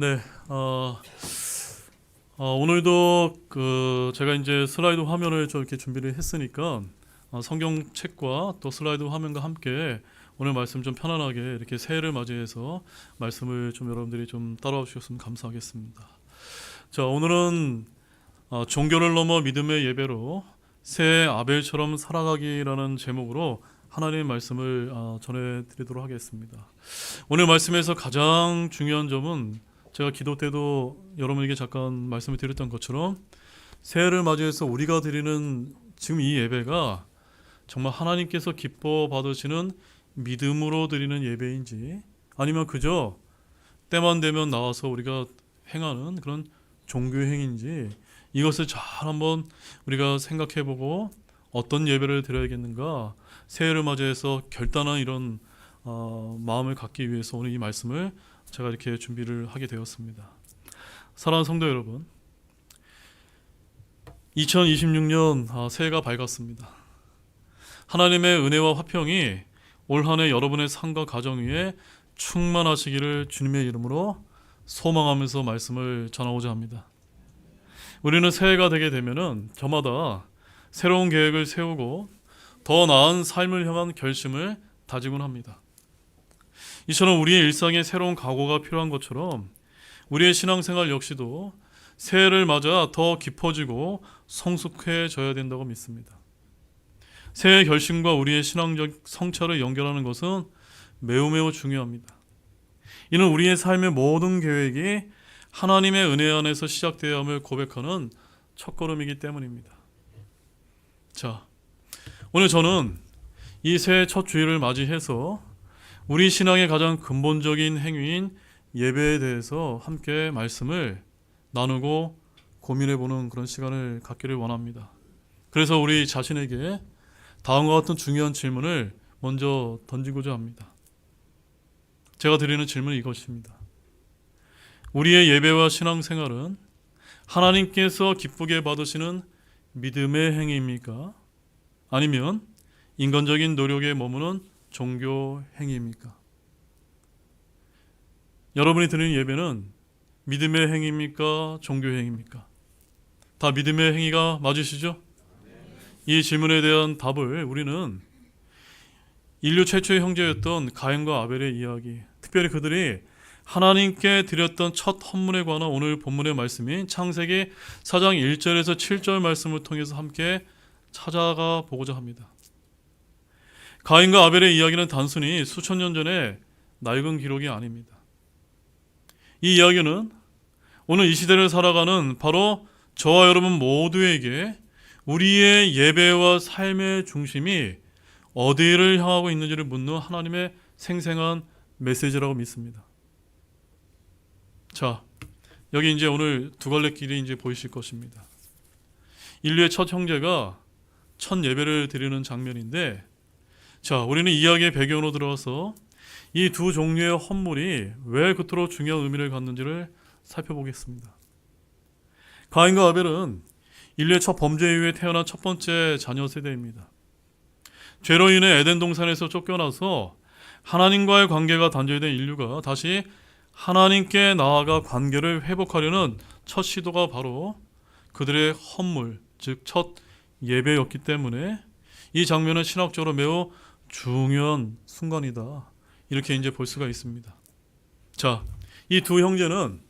네, 어, 오늘도 제가 이제 슬라이드 화면을 좀 이렇게 준비를 했으니까 성경책과 또 슬라이드 화면과 함께 오늘 말씀 좀 편안하게 이렇게 새해를 맞이해서 말씀을 좀 여러분들이 좀 따라와 주셨으면 감사하겠습니다. 자, 오늘은 종교를 넘어 믿음의 예배로 새 아벨처럼 살아가기라는 제목으로 하나님의 말씀을 전해드리도록 하겠습니다. 오늘 말씀에서 가장 중요한 점은 제가 기도 때도 여러분에게 잠깐 말씀을 드렸던 것처럼 새해를 맞이해서 우리가 드리는 지금 이 예배가 정말 하나님께서 기뻐 받으시는 믿음으로 드리는 예배인지 아니면 그저 때만 되면 나와서 우리가 행하는 그런 종교 행인지 이것을 잘 한번 우리가 생각해보고 어떤 예배를 드려야겠는가 새해를 맞이해서 결단한 이런 마음을 갖기 위해서 오늘 이 말씀을 제가 이렇게 준비를 하게 되었습니다. 사랑하는 성도 여러분, 2026년 새해가 밝았습니다. 하나님의 은혜와 화평이 올 한 해 여러분의 삶과 가정 위에 충만하시기를 주님의 이름으로 소망하면서 말씀을 전하고자 합니다. 우리는 새해가 되게 되면은 저마다 새로운 계획을 세우고 더 나은 삶을 향한 결심을 다지곤 합니다. 이처럼 우리의 일상에 새로운 각오가 필요한 것처럼 우리의 신앙생활 역시도 새해를 맞아 더 깊어지고 성숙해져야 된다고 믿습니다. 새해 결심과 우리의 신앙적 성찰을 연결하는 것은 매우 중요합니다. 이는 우리의 삶의 모든 계획이 하나님의 은혜 안에서 시작되어야 함을 고백하는 첫걸음이기 때문입니다. 자, 오늘 저는 이 새해 첫 주일을 맞이해서 우리 신앙의 가장 근본적인 행위인 예배에 대해서 함께 말씀을 나누고 고민해보는 그런 시간을 갖기를 원합니다. 그래서 우리 자신에게 다음과 같은 중요한 질문을 먼저 던지고자 합니다. 제가 드리는 질문은 이것입니다. 우리의 예배와 신앙생활은 하나님께서 기쁘게 받으시는 믿음의 행위입니까? 아니면 인간적인 노력에 머무는 종교 행위입니까? 여러분이 드리는 예배는 믿음의 행위입니까? 종교 행위입니까? 다 믿음의 행위가 맞으시죠? 이 질문에 대한 답을 우리는 인류 최초의 형제였던 가인과 아벨의 이야기, 특별히 그들이 하나님께 드렸던 첫 헌물에 관한 오늘 본문의 말씀인 창세기 4장 1절에서 7절 말씀을 통해서 함께 찾아가 보고자 합니다. 가인과 아벨의 이야기는 단순히 수천 년 전의 낡은 기록이 아닙니다. 이 이야기는 오늘 이 시대를 살아가는 바로 저와 여러분 모두에게 우리의 예배와 삶의 중심이 어디를 향하고 있는지를 묻는 하나님의 생생한 메시지라고 믿습니다. 자, 여기 이제 오늘 두 갈래 길이 이제 보이실 것입니다. 인류의 첫 형제가 첫 예배를 드리는 장면인데, 자, 우리는 이야기의 배경으로 들어와서 이 두 종류의 헌물이 왜 그토록 중요한 의미를 갖는지를 살펴보겠습니다. 가인과 아벨은 인류의 첫 범죄 이후에 태어난 첫 번째 자녀 세대입니다. 죄로 인해 에덴 동산에서 쫓겨나서 하나님과의 관계가 단절된 인류가 다시 하나님께 나아가 관계를 회복하려는 첫 시도가 바로 그들의 헌물, 즉 첫 예배였기 때문에 이 장면은 신학적으로 매우 중요한 순간이다. 이렇게 이제 볼 수가 있습니다. 자, 이 두 형제는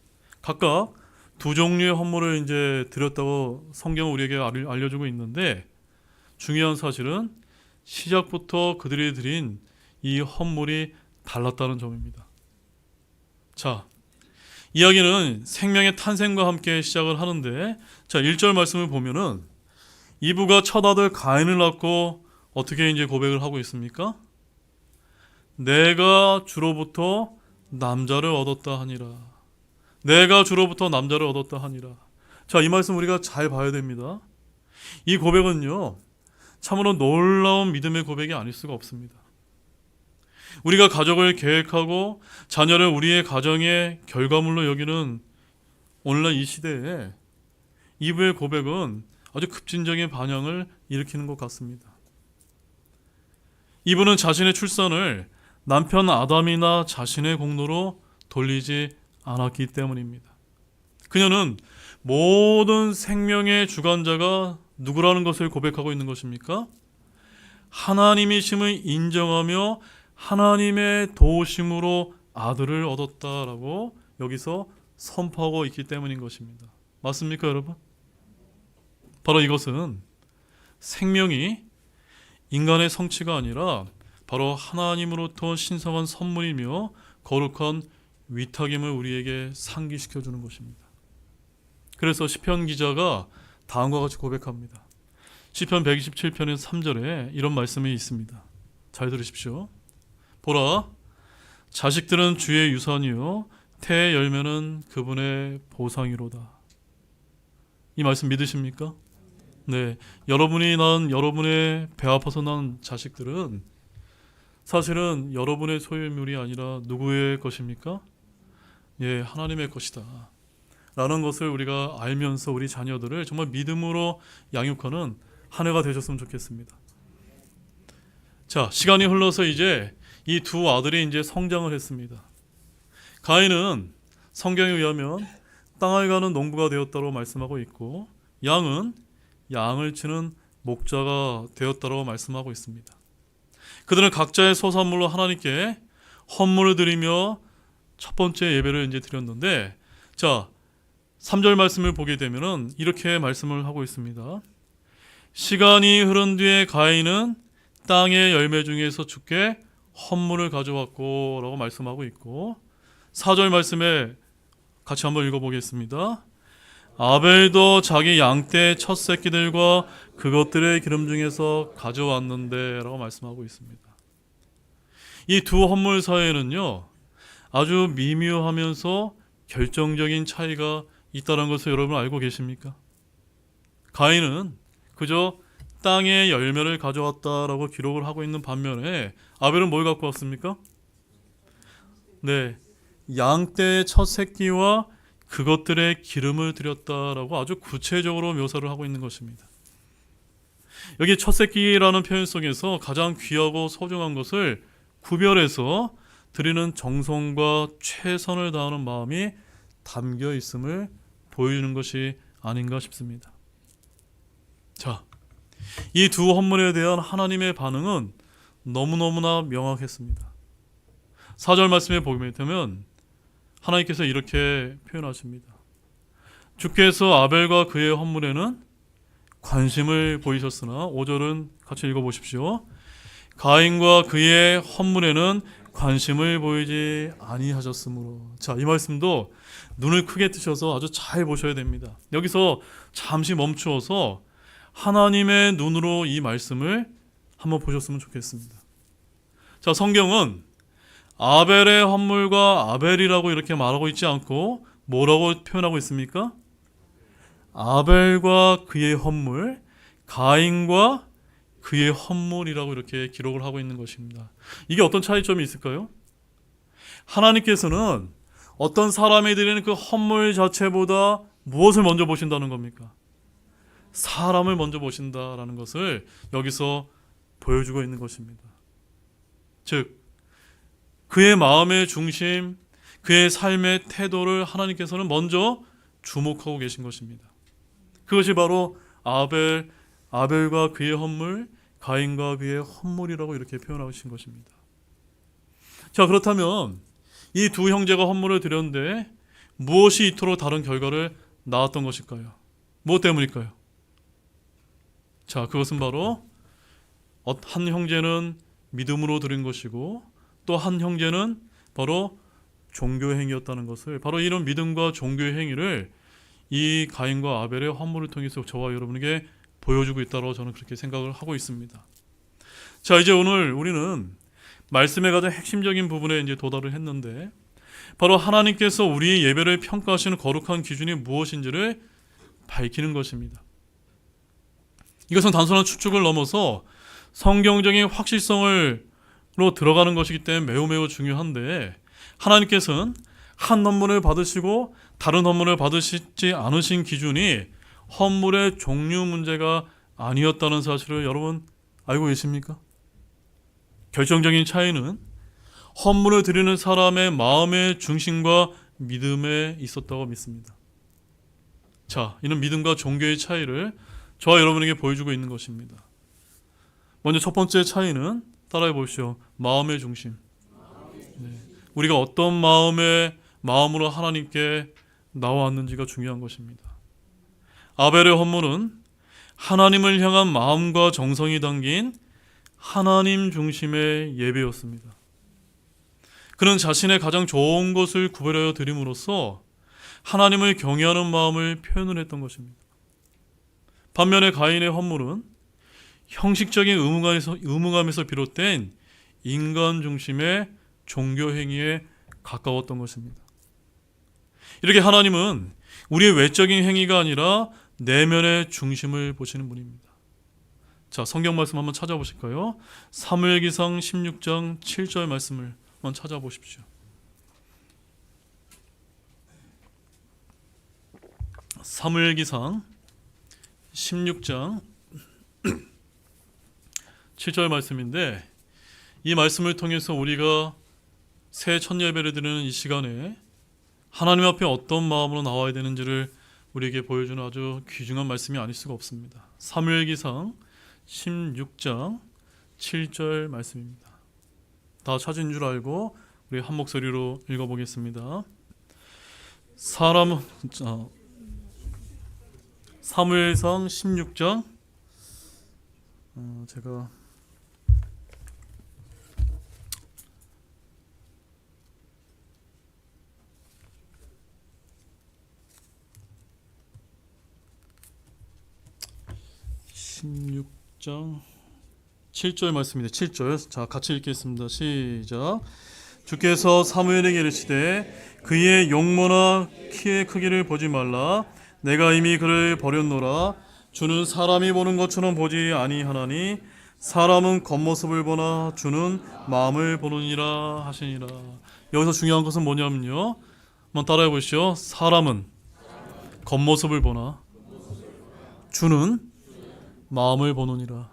각각 두 종류의 헌물을 이제 드렸다고 성경은 우리에게 알려주고 있는데 중요한 사실은 시작부터 그들이 드린 이 헌물이 달랐다는 점입니다. 자, 이야기는 생명의 탄생과 함께 시작을 하는데 자, 1절 말씀을 보면은 이브가 첫 아들 가인을 낳고 어떻게 이제 고백을 하고 있습니까? 내가 주로부터 남자를 얻었다 하니라. 내가 주로부터 남자를 얻었다 하니라. 자, 이 말씀 우리가 잘 봐야 됩니다. 이 고백은요, 참으로 놀라운 믿음의 고백이 아닐 수가 없습니다. 우리가 가족을 계획하고 자녀를 우리의 가정의 결과물로 여기는 오늘날 이 시대에 이브의 고백은 아주 급진적인 반향을 일으키는 것 같습니다. 이브는 자신의 출산을 남편 아담이나 자신의 공로로 돌리지 않았기 때문입니다. 그녀는 모든 생명의 주관자가 누구라는 것을 고백하고 있는 것입니까? 하나님이심을 인정하며 하나님의 도우심으로 아들을 얻었다라고 여기서 선포하고 있기 때문인 것입니다. 맞습니까, 여러분? 바로 이것은 생명이 인간의 성취가 아니라 바로 하나님으로부터 신성한 선물이며 거룩한 위탁임을 우리에게 상기시켜 주는 것입니다. 그래서 시편 기자가 다음과 같이 고백합니다. 시편 127편의 3절에 이런 말씀이 있습니다. 잘 들으십시오. 보라, 자식들은 주의 유산이요 태의 열매는 그분의 보상이로다. 이 말씀 믿으십니까? 네, 여러분의 배 아파서 낳은 자식들은 사실은 여러분의 소유물이 아니라 누구의 것입니까? 예, 하나님의 것이다 라는 것을 우리가 알면서 우리 자녀들을 정말 믿음으로 양육하는 한 해가 되셨으면 좋겠습니다. 자, 시간이 흘러서 이제 이 두 아들이 이제 성장을 했습니다. 가인은 성경에 의하면 땅을 가는 농부가 되었다고 말씀하고 있고, 양은 양을 치는 목자가 되었다고 말씀하고 있습니다. 그들은 각자의 소산물로 하나님께 헌물을 드리며 첫 번째 예배를 이제 드렸는데, 자, 3절 말씀을 보게 되면은 이렇게 말씀을 하고 있습니다. 시간이 흐른 뒤에 가인은 땅의 열매 중에서 주께 헌물을 가져왔고 라고 말씀하고 있고, 4절 말씀에 같이 한번 읽어보겠습니다. 아벨도 자기 양떼 첫 새끼들과 그것들의 기름 중에서 가져왔는데 라고 말씀하고 있습니다. 이 두 헌물 사이에는요 아주 미묘하면서 결정적인 차이가 있다는 것을 여러분 알고 계십니까? 가인은 그저 땅의 열매를 가져왔다라고 기록을 하고 있는 반면에 아벨은 뭘 갖고 왔습니까? 네, 양떼의 첫 새끼와 그것들의 기름을 드렸다라고 아주 구체적으로 묘사를 하고 있는 것입니다. 여기 첫 새끼라는 표현 속에서 가장 귀하고 소중한 것을 구별해서 드리는 정성과 최선을 다하는 마음이 담겨 있음을 보여주는 것이 아닌가 싶습니다. 자, 이 두 헌물에 대한 하나님의 반응은 너무너무나 명확했습니다. 4절 말씀에 보게 되면 하나님께서 이렇게 표현하십니다. 주께서 아벨과 그의 헌물에는 관심을 보이셨으나 5절은 같이 읽어보십시오. 가인과 그의 헌물에는 관심을 보이지 아니하셨으므로. 자, 이 말씀도 눈을 크게 뜨셔서 아주 잘 보셔야 됩니다. 여기서 잠시 멈추어서 하나님의 눈으로 이 말씀을 한번 보셨으면 좋겠습니다. 자, 성경은 아벨의 헌물과 아벨이라고 이렇게 말하고 있지 않고 뭐라고 표현하고 있습니까? 아벨과 그의 헌물, 가인과 그의 헌물이라고 이렇게 기록을 하고 있는 것입니다. 이게 어떤 차이점이 있을까요? 하나님께서는 어떤 사람이 드리는 그 헌물 자체보다 무엇을 먼저 보신다는 겁니까? 사람을 먼저 보신다라는 것을 여기서 보여주고 있는 것입니다. 즉, 그의 마음의 중심, 그의 삶의 태도를 하나님께서는 먼저 주목하고 계신 것입니다. 그것이 바로 아벨과 그의 헌물, 가인과 그의 헌물이라고 이렇게 표현하신 것입니다. 자, 그렇다면 이 두 형제가 헌물을 드렸는데 무엇이 이토록 다른 결과를 낳았던 것일까요? 무엇 때문일까요? 자, 그것은 바로 한 형제는 믿음으로 드린 것이고 또 한 형제는 바로 종교의 행위였다는 것을, 바로 이런 믿음과 종교의 행위를 이 가인과 아벨의 헌물을 통해서 저와 여러분에게 보여주고 있다고 저는 그렇게 생각을 하고 있습니다. 자, 이제 오늘 우리는 말씀의 가장 핵심적인 부분에 이제 도달을 했는데, 바로 하나님께서 우리의 예배를 평가하시는 거룩한 기준이 무엇인지를 밝히는 것입니다. 이것은 단순한 추측을 넘어서 성경적인 확실성으로 들어가는 것이기 때문에 매우 중요한데, 하나님께서는 한 헌물을 받으시고 다른 헌물을 받으시지 않으신 기준이 헌물의 종류 문제가 아니었다는 사실을 여러분 알고 계십니까? 결정적인 차이는 헌물을 드리는 사람의 마음의 중심과 믿음에 있었다고 믿습니다. 자, 이는 믿음과 종교의 차이를 저와 여러분에게 보여주고 있는 것입니다. 먼저 첫 번째 차이는 따라해 보십시오. 마음의 중심. 네. 우리가 어떤 마음으로 하나님께 나왔는지가 중요한 것입니다. 아벨의 헌물은 하나님을 향한 마음과 정성이 담긴 하나님 중심의 예배였습니다. 그는 자신의 가장 좋은 것을 구별하여 드림으로써 하나님을 경외하는 마음을 표현을 했던 것입니다. 반면에 가인의 헌물은 형식적인 의무감에서 비롯된 인간 중심의 종교 행위에 가까웠던 것입니다. 이렇게 하나님은 우리의 외적인 행위가 아니라 내면의 중심을 보시는 분입니다. 자, 성경 말씀 한번 찾아보실까요? 사무엘기상 16장 7절 말씀을 한번 찾아보십시오. 사무엘기상 16장 7절 말씀인데, 이 말씀을 통해서 우리가 새 첫 예배를 드리는 이 시간에 하나님 앞에 어떤 마음으로 나와야 되는지를 우리에게 보여주는 아주 귀중한 말씀이 아닐 수가 없습니다. 사무엘기상 16장 7절 말씀입니다. 다 찾은 줄 알고 우리 한 목소리로 읽어보겠습니다. 사무엘상 16장 제가 16장 7절 말씀입니다. 7절. 자, 같이 읽겠습니다. 시작. 주께서 사무엘에게 이르시되 그의 용모나 키의 크기를 보지 말라. 내가 이미 그를 버렸노라. 주는 사람이 보는 것처럼 보지 아니하나니 사람은 겉모습을 보나 주는 마음을 보느니라 하시니라. 여기서 중요한 것은 뭐냐면요, 한번 따라해 보시죠. 사람은 겉모습을 보나 주는 마음을 보느니라.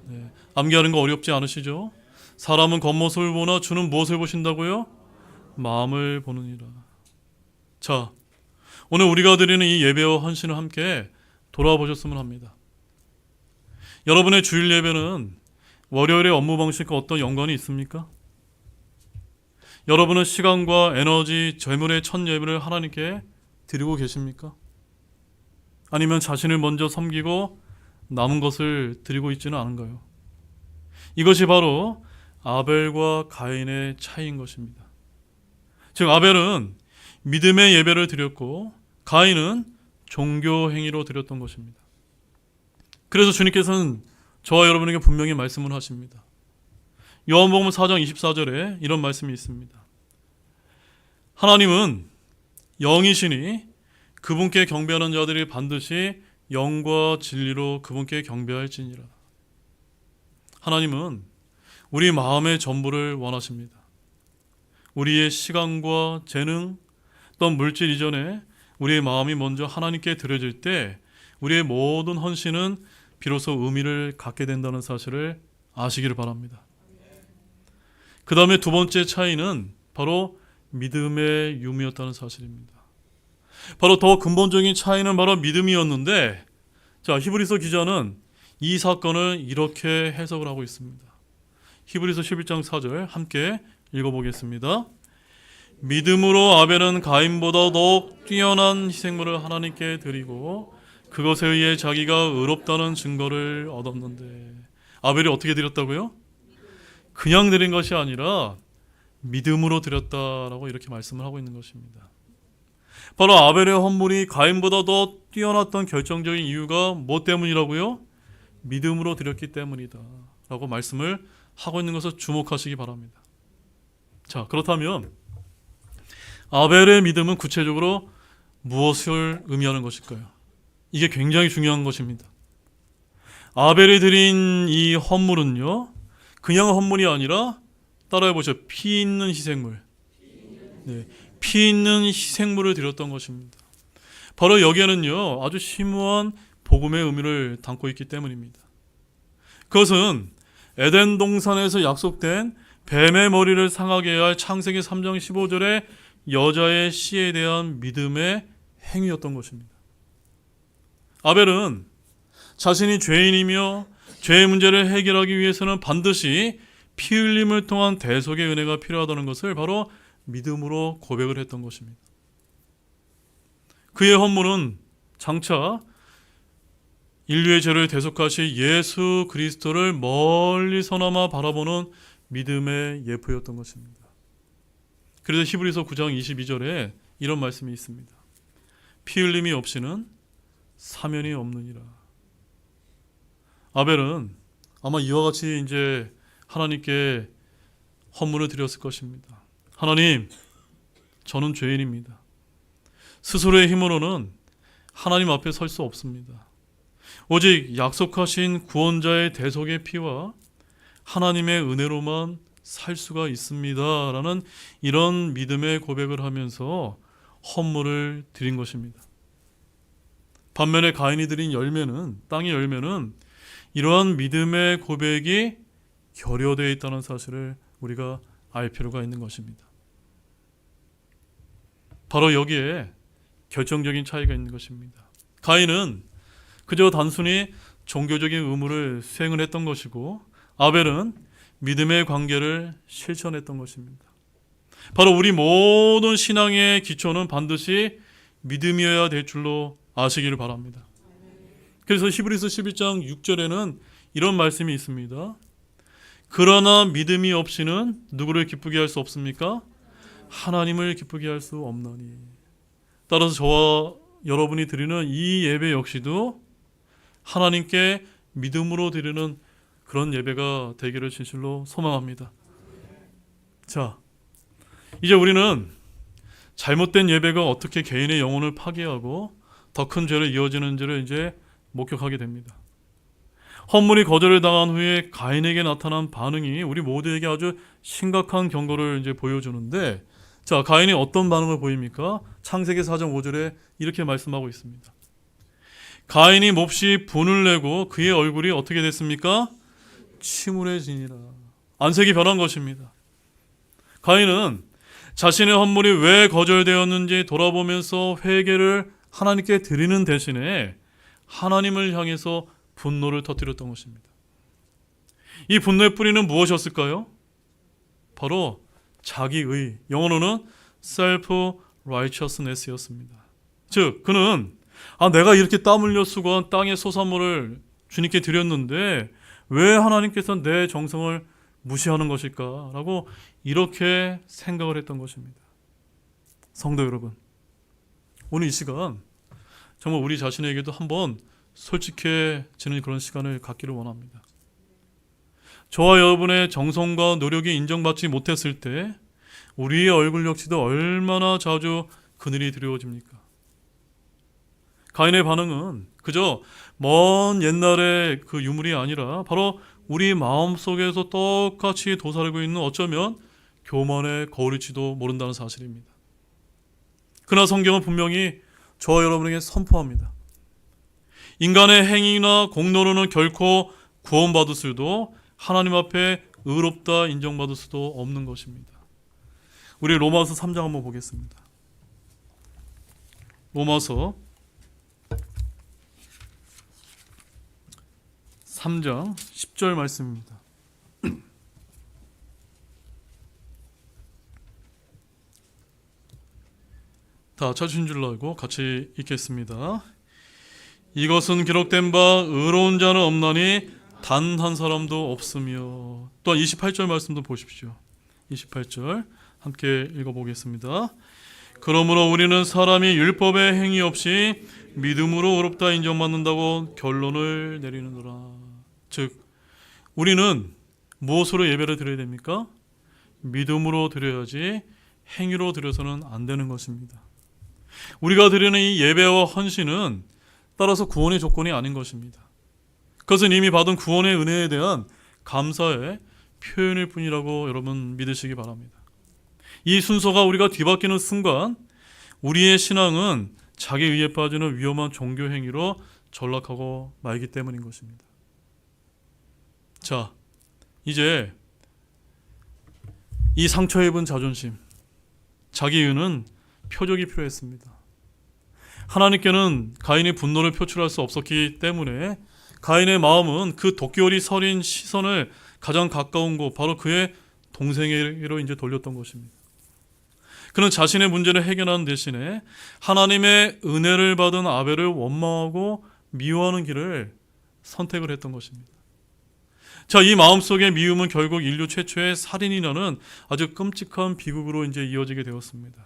네. 암기하는 거 어렵지 않으시죠? 사람은 겉모습을 보나 주는 무엇을 보신다고요? 마음을 보느니라. 자, 오늘 우리가 드리는 이 예배와 헌신을 함께 돌아보셨으면 합니다. 여러분의 주일 예배는 월요일의 업무 방식과 어떤 연관이 있습니까? 여러분은 시간과 에너지, 재물의 첫 예배를 하나님께 드리고 계십니까? 아니면 자신을 먼저 섬기고 남은 것을 드리고 있지는 않은가요? 이것이 바로 아벨과 가인의 차이인 것입니다. 즉, 아벨은 믿음의 예배를 드렸고 가인은 종교 행위로 드렸던 것입니다. 그래서 주님께서는 저와 여러분에게 분명히 말씀을 하십니다. 요한복음 4장 24절에 이런 말씀이 있습니다. 하나님은 영이시니 그분께 경배하는 자들이 반드시 영과 진리로 그분께 경배할지니라. 하나님은 우리 마음의 전부를 원하십니다. 우리의 시간과 재능, 또는 물질 이전에 우리의 마음이 먼저 하나님께 드려질 때 우리의 모든 헌신은 비로소 의미를 갖게 된다는 사실을 아시기를 바랍니다. 그 다음에 두 번째 차이는 바로 믿음의 유무였다는 사실입니다. 바로 더 근본적인 차이는 바로 믿음이었는데, 자, 히브리서 기자는 이 사건을 이렇게 해석을 하고 있습니다. 히브리서 11장 4절 함께 읽어보겠습니다. 믿음으로 아벨은 가인보다 더욱 뛰어난 희생물을 하나님께 드리고 그것에 의해 자기가 의롭다는 증거를 얻었는데, 아벨이 어떻게 드렸다고요? 그냥 드린 것이 아니라 믿음으로 드렸다라고 이렇게 말씀을 하고 있는 것입니다. 바로 아벨의 헌물이 가인보다 더 뛰어났던 결정적인 이유가 뭐 때문이라고요? 믿음으로 드렸기 때문이다 라고 말씀을 하고 있는 것을 주목하시기 바랍니다. 자, 그렇다면 아벨의 믿음은 구체적으로 무엇을 의미하는 것일까요? 이게 굉장히 중요한 것입니다. 아벨이 드린 이 헌물은요, 그냥 헌물이 아니라 따라해보죠. 피 있는 희생물. 네, 피 있는 희생물을 드렸던 것입니다. 바로 여기에는요, 아주 심오한 복음의 의미를 담고 있기 때문입니다. 그것은 에덴 동산에서 약속된 뱀의 머리를 상하게 할 창세기 3장 15절의 여자의 씨에 대한 믿음의 행위였던 것입니다. 아벨은 자신이 죄인이며 죄의 문제를 해결하기 위해서는 반드시 피 흘림을 통한 대속의 은혜가 필요하다는 것을 바로 믿음으로 고백을 했던 것입니다. 그의 헌물은 장차 인류의 죄를 대속하실 예수 그리스도를 멀리서나마 바라보는 믿음의 예표였던 것입니다. 그래서 히브리서 9장 22절에 이런 말씀이 있습니다. 피 흘림이 없이는 사면이 없느니라. 아벨은 아마 이와 같이 이제 하나님께 헌물을 드렸을 것입니다. 하나님, 저는 죄인입니다. 스스로의 힘으로는 하나님 앞에 설 수 없습니다. 오직 약속하신 구원자의 대속의 피와 하나님의 은혜로만 살 수가 있습니다. 라는 이런 믿음의 고백을 하면서 헌물을 드린 것입니다. 반면에 가인이 드린 열매는, 땅의 열매는 이러한 믿음의 고백이 결여되어 있다는 사실을 우리가 알 필요가 있는 것입니다. 바로 여기에 결정적인 차이가 있는 것입니다. 가인은 그저 단순히 종교적인 의무를 수행을 했던 것이고, 아벨은 믿음의 관계를 실천했던 것입니다. 바로 우리 모든 신앙의 기초는 반드시 믿음이어야 될 줄로 아시기를 바랍니다. 그래서 히브리서 12장 6절에는 이런 말씀이 있습니다. 그러나 믿음이 없이는 누구를 기쁘게 할 수 없습니까? 하나님을 기쁘게 할 수 없나니. 따라서 저와 여러분이 드리는 이 예배 역시도 하나님께 믿음으로 드리는 그런 예배가 되기를 진실로 소망합니다. 자, 이제 우리는 잘못된 예배가 어떻게 개인의 영혼을 파괴하고 더 큰 죄로 이어지는지를 이제 목격하게 됩니다. 헌물이 거절을 당한 후에 가인에게 나타난 반응이 우리 모두에게 아주 심각한 경고를 이제 보여주는데, 자, 가인이 어떤 반응을 보입니까? 창세기 4장 5절에 이렇게 말씀하고 있습니다. 가인이 몹시 분을 내고 그의 얼굴이 어떻게 됐습니까? 침울해지니라. 안색이 변한 것입니다. 가인은 자신의 헌물이 왜 거절되었는지 돌아보면서 회개를 하나님께 드리는 대신에 하나님을 향해서 분노를 터뜨렸던 것입니다. 이 분노의 뿌리는 무엇이었을까요? 바로 자기의, 영어로는 self-righteousness였습니다. 즉, 그는 내가 이렇게 땀 흘려 수고한 땅의 소산물을 주님께 드렸는데 왜 하나님께서 내 정성을 무시하는 것일까? 라고 이렇게 생각을 했던 것입니다. 성도 여러분, 오늘 이 시간 정말 우리 자신에게도 한번 솔직해지는 그런 시간을 갖기를 원합니다. 저와 여러분의 정성과 노력이 인정받지 못했을 때 우리의 얼굴 역시도 얼마나 자주 그늘이 드리워집니까? 가인의 반응은 그저 먼 옛날의 그 유물이 아니라 바로 우리 마음속에서 똑같이 도사리고 있는 어쩌면 교만의 거울일지도 모른다는 사실입니다. 그러나 성경은 분명히 저와 여러분에게 선포합니다. 인간의 행위나 공로로는 결코 구원받을 수도 하나님 앞에 의롭다 인정받을 수도 없는 것입니다. 우리 로마서 3장 한번 보겠습니다. 로마서 3장 10절 말씀입니다. 다 찾으신 줄 알고 같이 읽겠습니다. 이것은 기록된 바 의로운 자는 없나니 단 한 사람도 없으며. 또한 28절 말씀도 보십시오. 28절 함께 읽어보겠습니다. 그러므로 우리는 사람이 율법의 행위 없이 믿음으로 의롭다 인정받는다고 결론을 내리느니라. 즉, 우리는 무엇으로 예배를 드려야 됩니까? 믿음으로 드려야지 행위로 드려서는 안 되는 것입니다. 우리가 드리는 이 예배와 헌신은 따라서 구원의 조건이 아닌 것입니다. 그것은 이미 받은 구원의 은혜에 대한 감사의 표현일 뿐이라고 여러분 믿으시기 바랍니다. 이 순서가 우리가 뒤바뀌는 순간 우리의 신앙은 자기 의에 빠지는 위험한 종교 행위로 전락하고 말기 때문인 것입니다. 자, 이제 이 상처 입은 자존심, 자기 이유는 표적이 필요했습니다. 하나님께는 가인의 분노를 표출할 수 없었기 때문에 가인의 마음은 그 도끼어리 서린 시선을 가장 가까운 곳, 바로 그의 동생에게로 이제 돌렸던 것입니다. 그는 자신의 문제를 해결하는 대신에 하나님의 은혜를 받은 아벨을 원망하고 미워하는 길을 선택을 했던 것입니다. 자, 이 마음속의 미움은 결국 인류 최초의 살인이라는 아주 끔찍한 비극으로 이제 이어지게 되었습니다.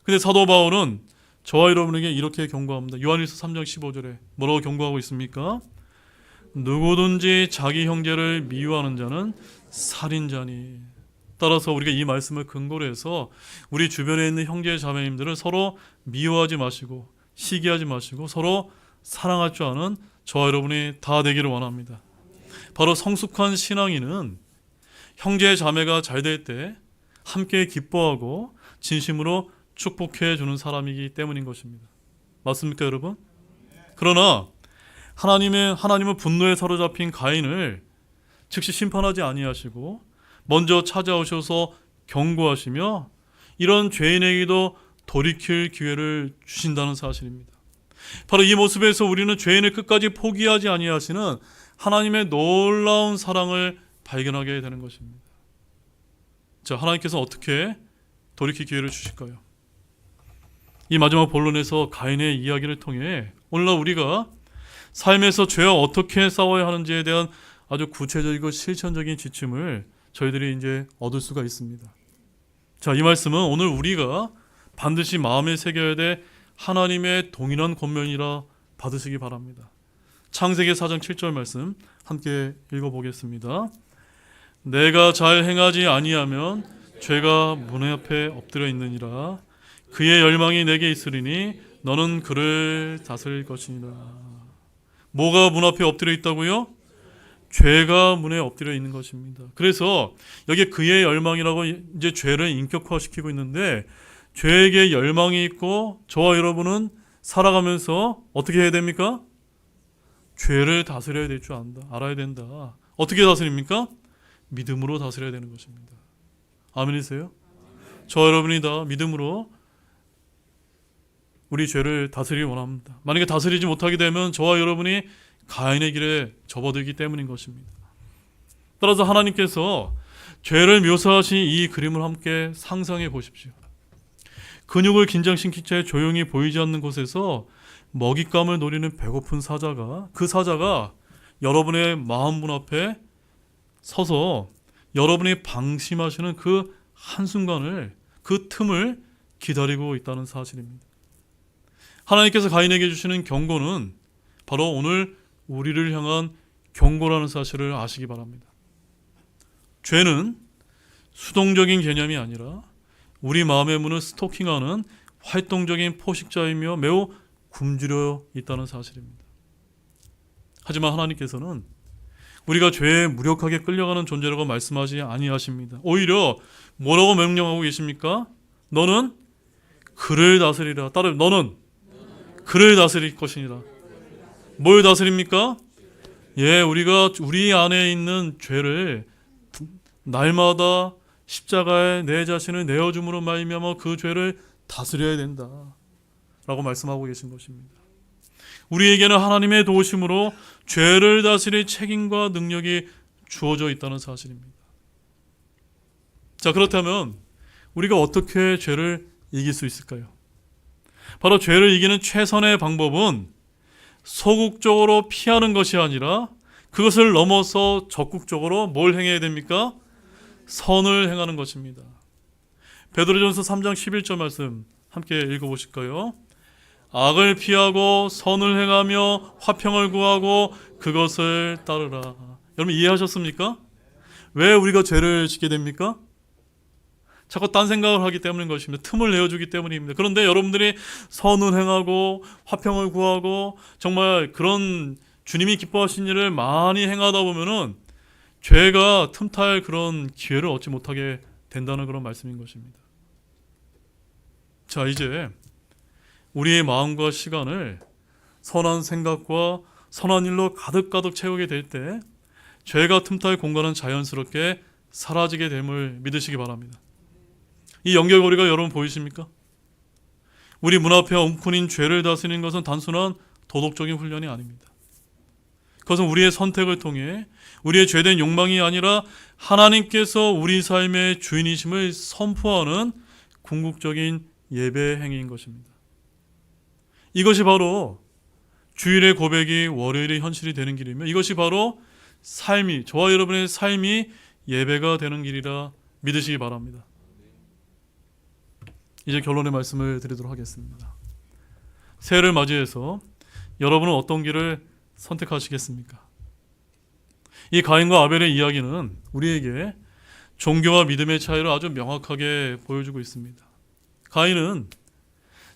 근데 사도 바울은 저와 여러분에게 이렇게 경고합니다. 요한일서 3장 15절에 뭐라고 경고하고 있습니까? 누구든지 자기 형제를 미워하는 자는 살인자니. 따라서 우리가 이 말씀을 근거로 해서 우리 주변에 있는 형제 자매님들을 서로 미워하지 마시고 시기하지 마시고 서로 사랑할 줄 아는 저와 여러분이 다 되기를 원합니다. 바로 성숙한 신앙인은 형제 자매가 잘 될 때 함께 기뻐하고 진심으로 축복해 주는 사람이기 때문인 것입니다. 맞습니까, 여러분? 그러나 하나님은 분노에 사로잡힌 가인을 즉시 심판하지 아니하시고 먼저 찾아오셔서 경고하시며 이런 죄인에게도 돌이킬 기회를 주신다는 사실입니다. 바로 이 모습에서 우리는 죄인을 끝까지 포기하지 아니하시는 하나님의 놀라운 사랑을 발견하게 되는 것입니다. 자, 하나님께서 어떻게 돌이킬 기회를 주실까요? 이 마지막 본론에서 가인의 이야기를 통해 오늘날 우리가 삶에서 죄와 어떻게 싸워야 하는지에 대한 아주 구체적이고 실천적인 지침을 저희들이 이제 얻을 수가 있습니다. 자, 이 말씀은 오늘 우리가 반드시 마음에 새겨야 될 하나님의 동일한 권면이라 받으시기 바랍니다. 창세기 4장 7절 말씀 함께 읽어보겠습니다. 내가 잘 행하지 아니하면 죄가 문 앞에 엎드려 있느니라. 그의 열망이 내게 있으리니 너는 그를 다스릴 것이니라. 뭐가 문 앞에 엎드려 있다고요? 죄가 문에 엎드려 있는 것입니다. 그래서 여기 그의 열망이라고 이제 죄를 인격화시키고 있는데 죄에게 열망이 있고 저와 여러분은 살아가면서 어떻게 해야 됩니까? 죄를 다스려야 될 줄 알아야 된다. 어떻게 다스립니까? 믿음으로 다스려야 되는 것입니다. 아멘이세요? 저와 여러분이 다 믿음으로 우리 죄를 다스리기 원합니다. 만약에 다스리지 못하게 되면 저와 여러분이 가인의 길에 접어들기 때문인 것입니다. 따라서 하나님께서 죄를 묘사하신 이 그림을 함께 상상해 보십시오. 근육을 긴장시킨 채 조용히 보이지 않는 곳에서 먹잇감을 노리는 배고픈 사자가 그 사자가 여러분의 마음문 앞에 서서 여러분이 방심하시는 그 한순간을 그 틈을 기다리고 있다는 사실입니다. 하나님께서 가인에게 주시는 경고는 바로 오늘 우리를 향한 경고라는 사실을 아시기 바랍니다. 죄는 수동적인 개념이 아니라 우리 마음의 문을 스토킹하는 활동적인 포식자이며 매우 굶주려 있다는 사실입니다. 하지만 하나님께서는 우리가 죄에 무력하게 끌려가는 존재라고 말씀하지 아니하십니다. 오히려 뭐라고 명령하고 계십니까? 너는 그를 다스리라. 따로 너는 그를 다스릴 것이니라. 뭘 다스립니까? 우리가 우리 안에 있는 죄를 날마다 십자가에 내 자신을 내어줌으로 말미암아 그 죄를 다스려야 된다 라고 말씀하고 계신 것입니다. 우리에게는 하나님의 도우심으로 죄를 다스릴 책임과 능력이 주어져 있다는 사실입니다. 자, 그렇다면 우리가 어떻게 죄를 이길 수 있을까요? 바로 죄를 이기는 최선의 방법은 소극적으로 피하는 것이 아니라 그것을 넘어서 적극적으로 뭘 행해야 됩니까? 선을 행하는 것입니다. 베드로전서 3장 11절 말씀 함께 읽어보실까요? 악을 피하고 선을 행하며 화평을 구하고 그것을 따르라. 여러분 이해하셨습니까? 왜 우리가 죄를 짓게 됩니까? 자꾸 딴 생각을 하기 때문인 것입니다. 틈을 내어주기 때문입니다. 그런데 여러분들이 선을 행하고 화평을 구하고 정말 그런 주님이 기뻐하신 일을 많이 행하다 보면은 죄가 틈탈 그런 기회를 얻지 못하게 된다는 그런 말씀인 것입니다. 자, 이제 우리의 마음과 시간을 선한 생각과 선한 일로 가득가득 채우게 될 때 죄가 틈탈 공간은 자연스럽게 사라지게 됨을 믿으시기 바랍니다. 이 연결고리가 여러분 보이십니까? 우리 문 앞에 엉클인 죄를 다스리는 것은 단순한 도덕적인 훈련이 아닙니다. 그것은 우리의 선택을 통해 우리의 죄된 욕망이 아니라 하나님께서 우리 삶의 주인이심을 선포하는 궁극적인 예배 행위인 것입니다. 이것이 바로 주일의 고백이 월요일의 현실이 되는 길이며 이것이 바로 삶이, 저와 여러분의 삶이 예배가 되는 길이라 믿으시기 바랍니다. 이제 결론의 말씀을 드리도록 하겠습니다. 새해를 맞이해서 여러분은 어떤 길을 선택하시겠습니까? 이 가인과 아벨의 이야기는 우리에게 종교와 믿음의 차이를 아주 명확하게 보여주고 있습니다. 가인은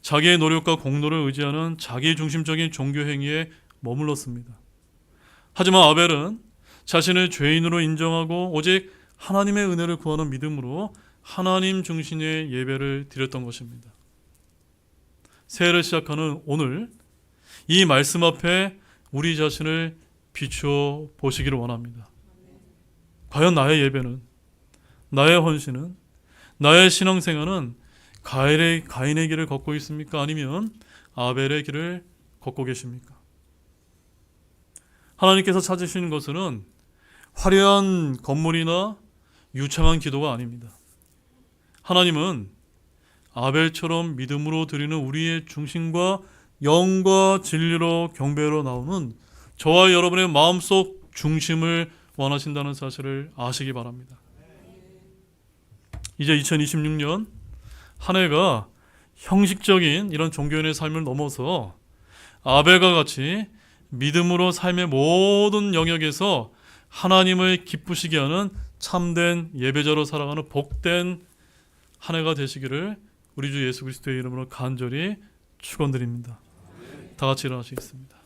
자기의 노력과 공로를 의지하는 자기중심적인 종교 행위에 머물렀습니다. 하지만 아벨은 자신을 죄인으로 인정하고 오직 하나님의 은혜를 구하는 믿음으로 하나님 중심의 예배를 드렸던 것입니다. 새해를 시작하는 오늘 이 말씀 앞에 우리 자신을 비추어 보시기를 원합니다. 과연 나의 예배는, 나의 헌신은, 나의 신앙생활은 가인의 길을 걷고 있습니까? 아니면 아벨의 길을 걷고 계십니까? 하나님께서 찾으시는 것은 화려한 건물이나 유창한 기도가 아닙니다. 하나님은 아벨처럼 믿음으로 드리는 우리의 중심과 영과 진리로 경배로 나오는 저와 여러분의 마음속 중심을 원하신다는 사실을 아시기 바랍니다. 이제 2026년 한 해가 형식적인 이런 종교인의 삶을 넘어서 아벨과 같이 믿음으로 삶의 모든 영역에서 하나님을 기쁘시게 하는 참된 예배자로 살아가는 복된 한 해가 되시기를 우리 주 예수 그리스도의 이름으로 간절히 축원드립니다. 다 같이 일어나시겠습니다.